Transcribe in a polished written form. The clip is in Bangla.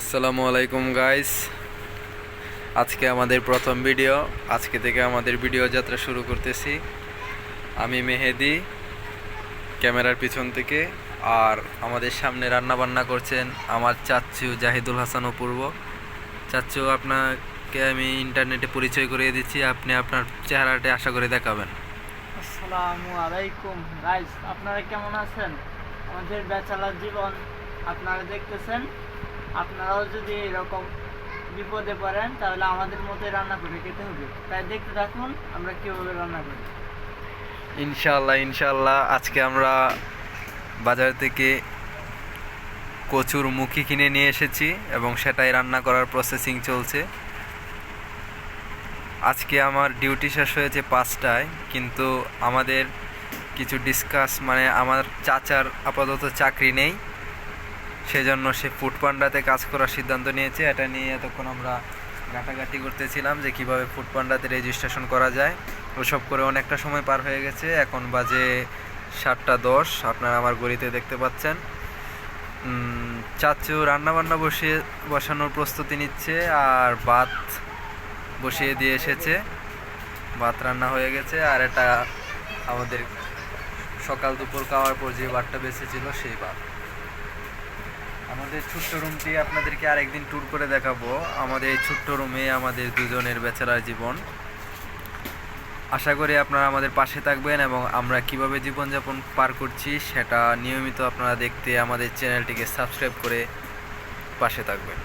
আসসালামু আলাইকুম গাইস। আজকে আমাদের প্রথম ভিডিও। আজকে থেকে আমাদের ভিডিও যাত্রা শুরু করতেছি। আমি মেহেদি ক্যামেরার পিছন থেকে, আর আমাদের সামনে রান্না বান্না করছেন আমার চাচ্চু জাহিদুল হাসান অপূর্ব। চাচ্চু, আপনাকে আমি ইন্টারনেটে পরিচয় করিয়ে দিচ্ছি, আপনি আপনার চেহারাটা আশা করে দেখাবেন। আসসালামু আলাইকুম গাইস, আপনারা কেমন আছেন? আমাদের ব্যাচেলার জীবন আপনারা দেখতেছেন। আপনারাও যদি এরকম বিপদে পড়েন তাহলে আমাদের মতোই রান্না করে খেতে হবে। তাই দেখতে থাকুন আমরা কীভাবে রান্না করি। ইনশাআল্লাহ ইনশাআল্লাহ। আজকে আমরা বাজার থেকে কচুর মুখি কিনে নিয়ে এসেছি এবং সেটাই রান্না করার প্রসেসিং চলছে। আজকে আমার ডিউটি শেষ হয়েছে 5টায়, কিন্তু আমাদের কিছু আমার চাচার আপাতত চাকরি নেই, সেজন্য সে ফুড পান্ডাতে কাজ করার সিদ্ধান্ত নিয়েছে। এটা নিয়ে এতক্ষণ আমরা ঘাটাঘাটি করতেছিলাম যে কিভাবে ফুড পান্ডাতে রেজিস্ট্রেশন করা যায়। ওসব করে অনেকটা সময় পার হয়ে গেছে। এখন বাজে 7টা 10, আপনারা আমার ঘড়িতে দেখতে পাচ্ছেন। চাচু রান্নাবান্না বসানোর প্রস্তুতি নিচ্ছে, আর ভাত বসিয়ে দিয়ে এসেছে। ভাত রান্না হয়ে গেছে, আর এটা আমাদের সকাল দুপুর খাওয়ার পর যে ভাতটা বেঁচেছিল সেই ভাত। আমাদের ছোট্ট রুমটি আপনাদেরকে আরেকদিন ট্যুর করে দেখাবো। আমাদের এই ছোট্ট রুমে আমাদের দুজনের ব্যাচেলার জীবন। আশা করি আপনারা আমাদের পাশে থাকবেন এবং আমরা কিভাবে জীবনযাপন পার করছি সেটা নিয়মিত আপনারা দেখতে আমাদের চ্যানেলটিকে সাবস্ক্রাইব করে পাশে থাকবেন।